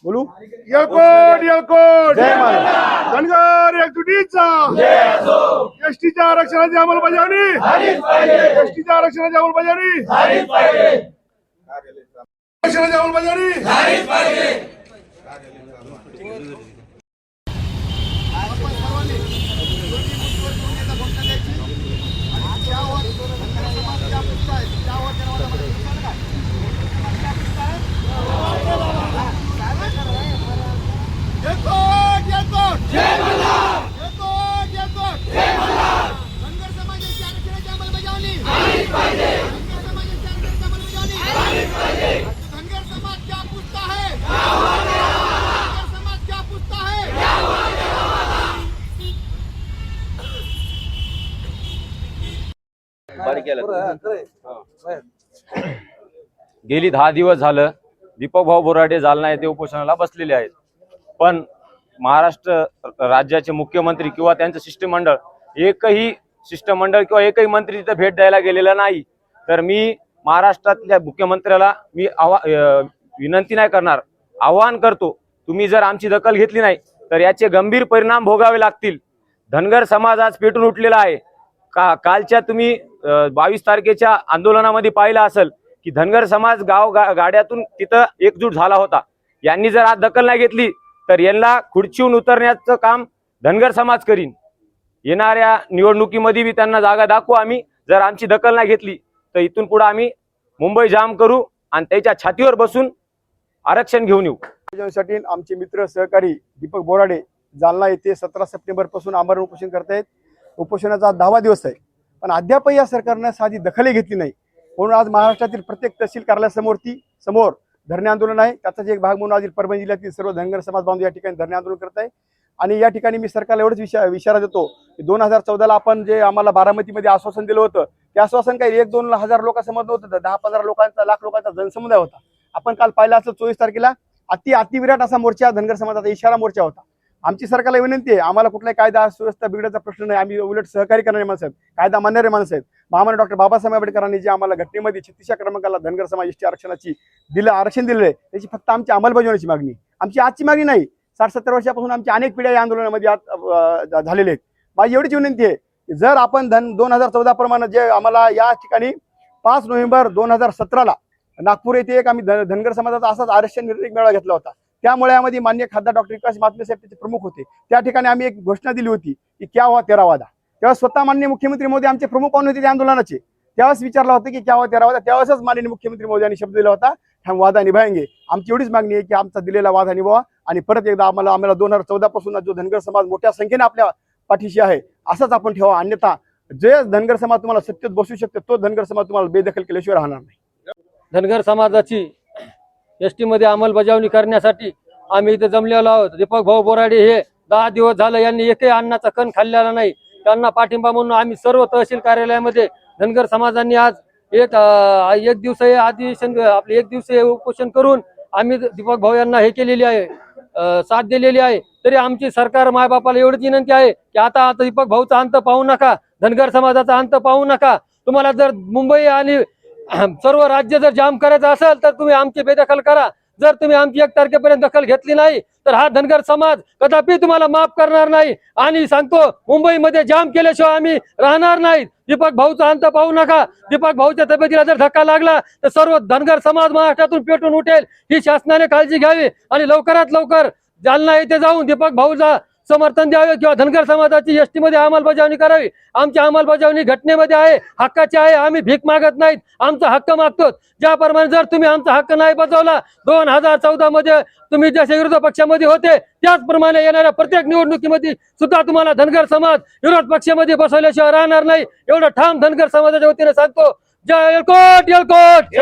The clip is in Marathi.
बोलू येळकोट येळकोट जय महाराज. धनगर एकजुटीचा एसटीच्या आरक्षणाची अंमलबजावणी एसटीच्या आरक्षणाची अंमलबजावणी आरक्षणाची अंमलबजावणी गेली 10 दिवस झालं दीपक भाऊ बोराडे जालना येथे उपोषणाला बसलेले आहेत, पण महाराष्ट्र राज्याचे मुख्यमंत्री किंवा त्यांचं शिष्टमंडळ किंवा एकही मंत्री तिथे भेट द्यायला गेलेला नाही. तर मी महाराष्ट्रातल्या मुख्यमंत्र्याला विनंती नाही करणार, आवाहन करतो, तुम्ही जर आमची दखल घेतली नाही तर याचे गंभीर परिणाम भोगावे लागतील. धनगर समाज आज पेटून उठलेला आहे. कालच्या तुम्ही 22 तारखेच्या आंदोलनामध्ये पाहिलं असेल की धनगर समाज गाड्यातून तिथं एकजूट झाला होता. यांनी जर आज दखल नाही घेतली तर यांना खुर्चीहून उतरण्याचं काम धनगर समाज करीन. येणाऱ्या निवडणुकीमध्ये बी त्यांना जागा दाखवू आम्ही. जर आमची दखल नाही घेतली तर इथून पुढे आम्ही मुंबई जाम करू आणि त्याच्या छातीवर बसून आरक्षण घेऊन येऊ. साठी आमचे मित्र सहकारी दीपक बोराडे जालना येथे 17 सप्टेंबर पासून आमरण उपोषण करतायत. उपोषणाचा 10वा दिवस आहे, पण अद्यापही या सरकारनं साधी दखलही घेतली नाही. म्हणून आज महाराष्ट्रातील प्रत्येक तहसील कार्यालयासमोर धरणे आंदोलन आहे. त्याचाच एक भाग म्हणून आज परभणी जिल्ह्यातील सर्व धनगर समाज बांधव या ठिकाणी धरणे आंदोलन करत आहे. आणि या ठिकाणी मी सरकारला एवढंच इशारा देतो की 2014ला आपण जे आम्हाला बारामतीमध्ये आश्वासन दिलं होतं ते आश्वासन काही 1-2 हजार लोकांसमोर नव्हतं, 10-15 लाख लोकांचा जनसमुदाय होता. आपण काल पाहिलं असं 24 तारखेला अतिविराट असा मोर्चा धनगर समाजाचा इशारा मोर्चा होता. आमची सरकारला विनंती आहे, आम्हाला कुठलाही कायदा सुव्यवस्था बिघडायचा प्रश्न नाही. आम्ही उलट सहकारी करणारे माणसं आहेत, कायदा मानणारे माणसं आहेत. महामान्य डॉक्टर बाबासाहेब आंबेडकरांनी जे आम्हाला घटनेमध्ये 36 क्रमांकाला धनगर समाज एसटी आरक्षण दिलेलं आहे त्याची फक्त आमची अंमलबजावणीची मागणी, आमची आजची मागणी नाही. 60-70 वर्षापासून आमची अनेक पिढ्या या आंदोलनामध्ये झालेले आहेत. माझी एवढीच विनंती आहे, जर आपण 2014 प्रमाणे जे आम्हाला या ठिकाणी 5 नोव्हेंबर 2017ला नागपूर येथे एक आम्ही धनगर समाजाचा असाच आरक्षण निर्णय मेळावा घेतला होता. त्यामुळे यामध्ये माननीय खासदार डॉक्टर विकास महात्मे साहेब त्याचे प्रमुख होते. त्या ठिकाणी आम्ही एक घोषणा दिली होती की क्या हुआ तेरा वादा. तेव्हा स्वतः माननीय मुख्यमंत्री मोदी आमचे प्रमुख पाहुणे होते त्या आंदोलनाचे. त्यावेळेस विचारला होता की क्या हुआ तेरा वादा. त्यावेळेसच माननीय मुख्यमंत्री मोदींनी शब्द दिला होता हम वादा निभाएंगे. आमची एवढीच मागणी आहे की आमचा दिलेला वादा निभावा आणि परत एकदा आम्हाला 2014 पासून जो धनगर समाज मोठ्या संख्येने आपल्या पाठीशी आहे असाच आपण ठेवा. अन्यथा जे धनगर समाज तुम्हाला सत्तेत बसू शकते तो धनगर समाज तुम्हाला बेदखल केल्याशिवाय राहणार नाही. धनगर समाजाची एसटी मध्ये अंमलबजावणी करण्यासाठी आम्ही इथे जमलेलो आहोत. दीपक भाऊ बोराडे हे 10 दिवस झालं यांनी एकही अन्नाचा कण खाल्लेला नाही. त्यांना पाठिंबा म्हणून आम्ही सर्व तहसील कार्यालयामध्ये धनगर समाजांनी आज एक दिवसीय अधिवेशन आपले 1 दिवसीय उपोषण करून आम्ही दीपक भाऊ यांना हे केलेली आहे, साथ दिलेली आहे. तरी आमची सरकार मायबापाला एवढीच विनंती आहे की आता दीपक भाऊचा अंत पाहू नका, धनगर समाजाचा अंत पाहू नका. तुम्हाला जर मुंबई आणि सर्व राज्य जर जाम करायचं असेल तर तुम्ही आमची बेदखल करा. जर तुम्ही आमची 1 तारखेपर्यंत दखल घेतली नाही तर हा धनगर समाज कदापि तुम्हाला माफ करणार नाही. आणि सांगतो मुंबईमध्ये जाम केल्याशिवाय आम्ही राहणार नाही. दीपक भाऊचा अंत पाहू नका. दीपक भाऊच्या तब्येतीला जर धक्का लागला तर सर्व धनगर समाज महाराष्ट्रातून पेटून उठेल. ही शासनाने काळजी घ्यावी आणि लवकरात लवकर जालना येथे जाऊन दीपक भाऊचा समर्थन द्यावे किंवा धनगर समाजाची एसटी मध्ये अंमलबजावणी करावी. आमची अंमलबजावणी घटनेमध्ये आहे, हक्काची आहे. आम्ही भीक मागत नाहीत, आमचा हक्क मागतो. ज्याप्रमाणे जर तुम्ही आमचा हक्क नाही बजावला 2014 मध्ये तुम्ही जसे विरोधी पक्षामध्ये होते त्याचप्रमाणे येणाऱ्या प्रत्येक निवडणुकीमध्ये सुद्धा तुम्हाला धनगर समाज विरोध पक्षामध्ये बसवल्याशिवाय राहणार नाही. एवढं ठाम धनगर समाजाच्या वतीने सांगतो. जय येळकोट येळकोट.